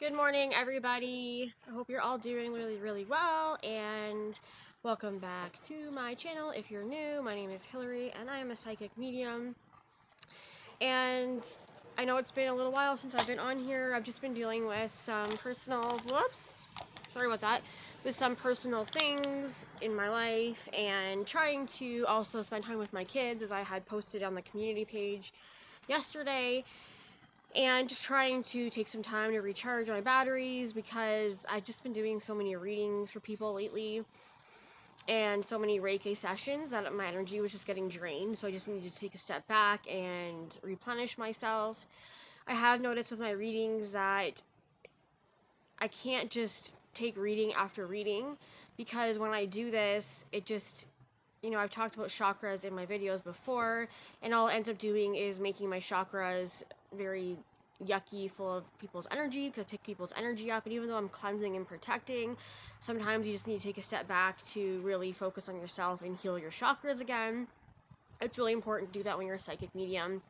Good morning, everybody. I hope you're all doing really well, and welcome back to my channel. If you're new, my name is Hilary, and I am a psychic medium. And I know it's been a little while since I've been on here. I've just been dealing with some personal, with some personal things in my life, and trying to also spend time with my kids, as I had posted on the community page yesterday. And just trying to take some time to recharge my batteries, because I've just been doing so many readings for people lately and so many reiki sessions that my energy was just getting drained. So I just needed to take a step back and replenish myself. I have noticed with my readings that I can't just take reading after reading, because when I do this, it just, I've talked about chakras in my videos before, and all it ends up doing is making my chakras very yucky, full of people's energy, because I pick people's energy up. And even though I'm cleansing and protecting, sometimes you just need to take a step back to really focus on yourself and heal your chakras again. It's really important to do that when you're a psychic medium.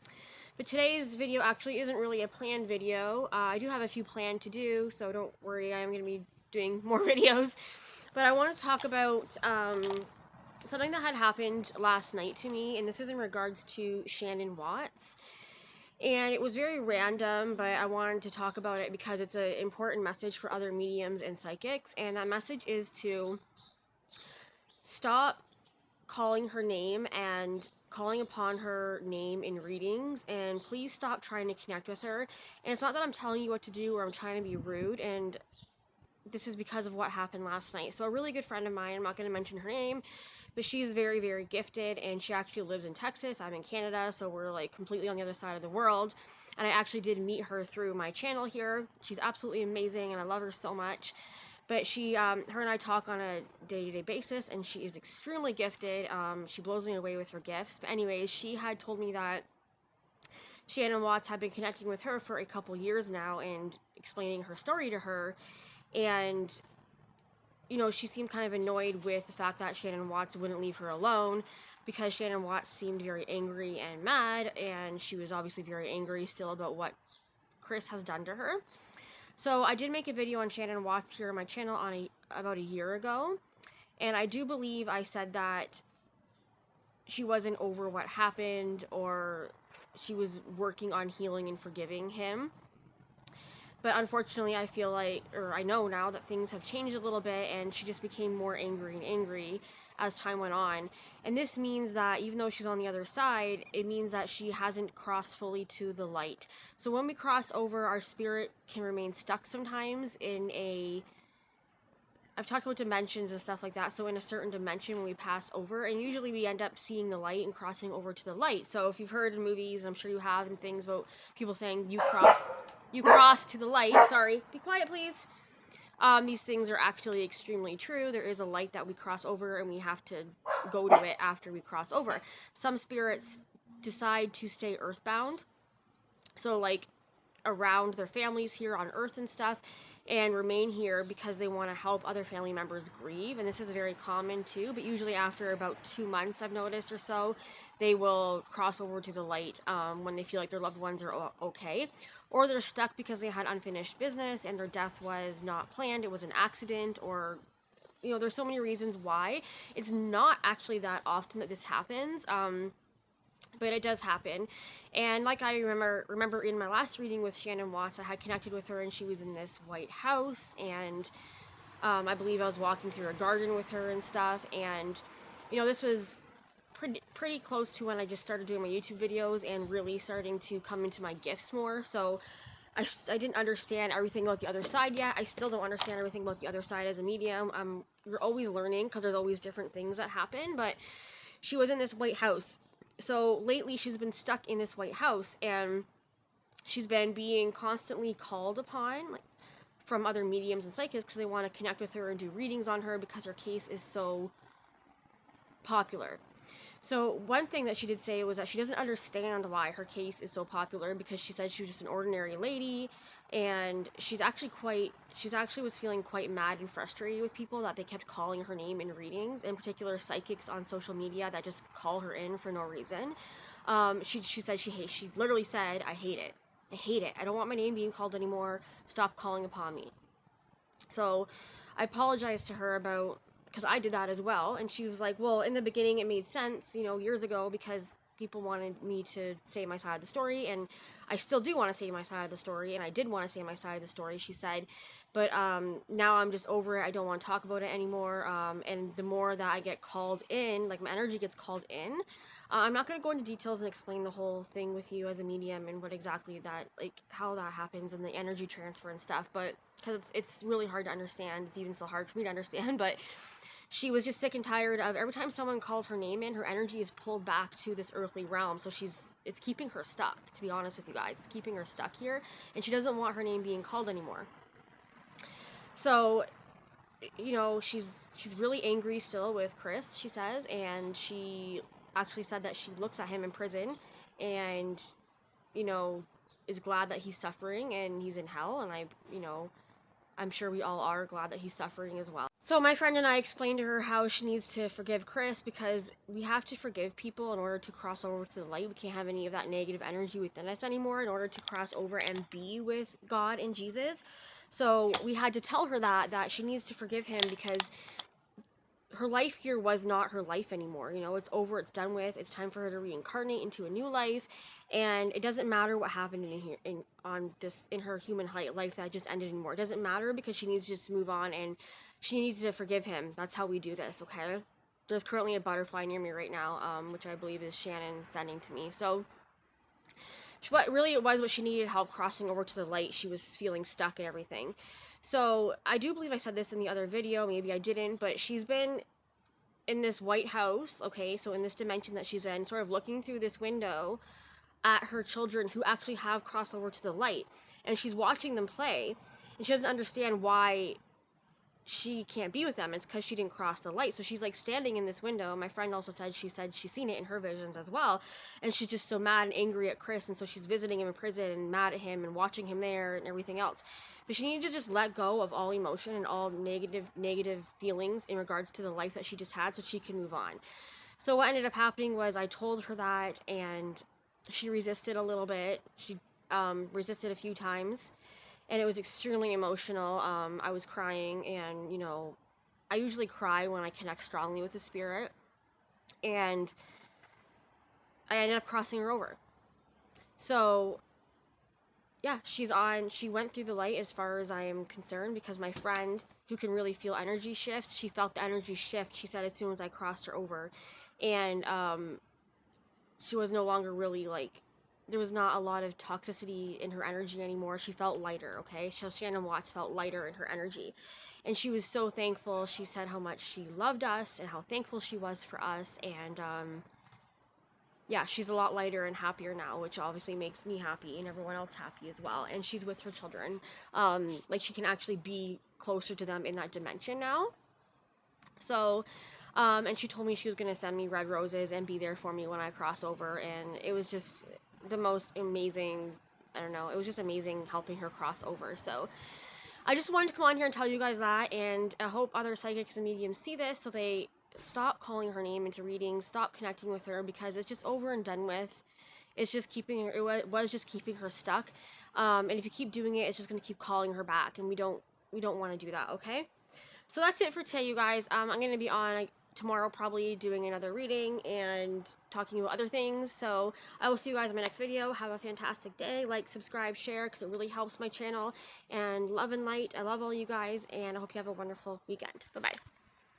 But today's video actually isn't really a planned video. I do have a few planned to do, so don't worry, I'm going to be doing more videos. But I want to talk about something that had happened last night to me, and this is in regards to Shannan Watts. And it was very random, but I wanted to talk about it because it's an important message for other mediums and psychics. And that message is to stop calling her name and calling upon her name in readings, and please stop trying to connect with her. And it's not that I'm telling you what to do or I'm trying to be rude, and this is because of what happened last night. So a really good friend of mine, I'm not going to mention her name, but she's very gifted, and she actually lives in Texas. I'm in Canada, so we're like completely on the other side of the world. And I actually did meet her through my channel here. She's absolutely amazing, and I love her so much. But her and I talk on a day-to-day basis, and she is extremely gifted. She blows me away with her gifts. But anyways, she had told me that Shannan Watts had been connecting with her for a couple years now and explaining her story to her. And she seemed kind of annoyed with the fact that Shannan Watts wouldn't leave her alone, because Shannan Watts seemed very angry and mad, and she was obviously very angry still about what Chris has done to her. So I did make a video on Shannan Watts here on my channel about a year ago, and I do believe I said that she wasn't over what happened, or she was working on healing and forgiving him. But unfortunately, I feel like, or I know now, that things have changed a little bit, and she just became more angry as time went on. And this means that even though she's on the other side, it means that she hasn't crossed fully to the light. So when we cross over, our spirit can remain stuck sometimes I've talked about dimensions and stuff like that, so in a certain dimension when we pass over, and usually we end up seeing the light and crossing over to the light. So if you've heard in movies, and I'm sure you have, and things about people saying, you cross to the light, sorry, be quiet please. These things are actually extremely true. There is a light that we cross over, and we have to go to it after we cross over. Some spirits decide to stay earthbound, so like around their families here on earth and stuff, and remain here because they want to help other family members grieve. And this is very common too, but usually after about 2 months, I've noticed, or so, they will cross over to the light when they feel like their loved ones are okay, or they're stuck because they had unfinished business and their death was not planned, it was an accident, or there's so many reasons why. It's not actually that often that this happens, but it does happen. And like I remember in my last reading with Shannan Watts, I had connected with her, and she was in this white house, and I believe I was walking through a garden with her and stuff. And this was pretty close to when I just started doing my YouTube videos and really starting to come into my gifts more. So I didn't understand everything about the other side yet. I still don't understand everything about the other side as a medium. You're always learning, because there's always different things that happen. But she was in this white house. So lately she's been stuck in this white house, and she's been being constantly called upon, like, from other mediums and psychics, because they want to connect with her and do readings on her because her case is so popular. So one thing that she did say was that she doesn't understand why her case is so popular, because she said she was just an ordinary lady, and she actually was feeling quite mad and frustrated with people that they kept calling her name in readings, in particular psychics on social media that just call her in for no reason. She said she literally said, "I hate it." I hate it. I don't want my name being called anymore. Stop calling upon me. So I apologized to her about, because I did that as well, and she was like, well, in the beginning it made sense, years ago, because people wanted me to say my side of the story, and I still do want to say my side of the story, and I did want to say my side of the story, she said, but now I'm just over it. I don't want to talk about it anymore, and the more that I get called in, like my energy gets called in, I'm not going to go into details and explain the whole thing with you as a medium and what exactly that, like, how that happens and the energy transfer and stuff, but because it's really hard to understand. It's even so hard for me to understand, but she was just sick and tired of every time someone calls her name in, her energy is pulled back to this earthly realm, so it's keeping her stuck, to be honest with you guys. It's keeping her stuck here, and she doesn't want her name being called anymore. So, she's really angry still with Chris, she says, and she actually said that she looks at him in prison and, is glad that he's suffering and he's in hell, and I'm sure we all are glad that he's suffering as well. So my friend and I explained to her how she needs to forgive Chris, because we have to forgive people in order to cross over to the light. We can't have any of that negative energy within us anymore in order to cross over and be with God and Jesus. So we had to tell her that she needs to forgive him, because her life here was not her life anymore. It's over, it's done with. It's time for her to reincarnate into a new life, and it doesn't matter what happened in her human life that just ended anymore. It doesn't matter, because she needs to just move on, and she needs to forgive him. That's how we do this, okay? There's currently a butterfly near me right now, which I believe is Shannon sending to me. So what really it was what she needed help crossing over to the light. She was feeling stuck and everything. So I do believe I said this in the other video, maybe I didn't, but she's been in this white house, okay, so in this dimension that she's in, sort of looking through this window at her children who actually have crossed over to the light, and she's watching them play, and she doesn't understand why she can't be with them. It's because she didn't cross the light. So she's like standing in this window. My friend also said she's seen it in her visions as well, and she's just so mad and angry at Chris, and so she's visiting him in prison and mad at him and watching him there and everything else. But she needed to just let go of all emotion and all negative feelings in regards to the life that she just had, so she can move on. So what ended up happening was I told her that, and she resisted a little bit. She resisted a few times, and it was extremely emotional. I was crying, and I usually cry when I connect strongly with the spirit, and I ended up crossing her over. So yeah, she went through the light as far as I am concerned, because my friend, who can really feel energy shifts, she felt the energy shift, she said, as soon as I crossed her over. And she was no longer really, like, there was not a lot of toxicity in her energy anymore. She felt lighter, okay? So Shannan Watts felt lighter in her energy. And she was so thankful. She said how much she loved us and how thankful she was for us. And yeah, she's a lot lighter and happier now, which obviously makes me happy and everyone else happy as well. And she's with her children. Like, she can actually be closer to them in that dimension now. So, and she told me she was going to send me red roses and be there for me when I cross over. And it was just the most amazing, I don't know, it was just amazing helping her cross over. So I just wanted to come on here and tell you guys that, and I hope other psychics and mediums see this so they stop calling her name into readings, stop connecting with her, because it's just over and done with. It's just keeping her, it was just keeping her stuck, and if you keep doing it, it's just going to keep calling her back, and we don't want to do that, okay? So that's it for today, you guys. I'm going to be on tomorrow probably doing another reading and talking about other things. So I will see you guys in my next video. Have a fantastic day. Like, subscribe, share, because it really helps my channel. And love and light. I love all you guys, and I hope you have a wonderful weekend. Bye-bye.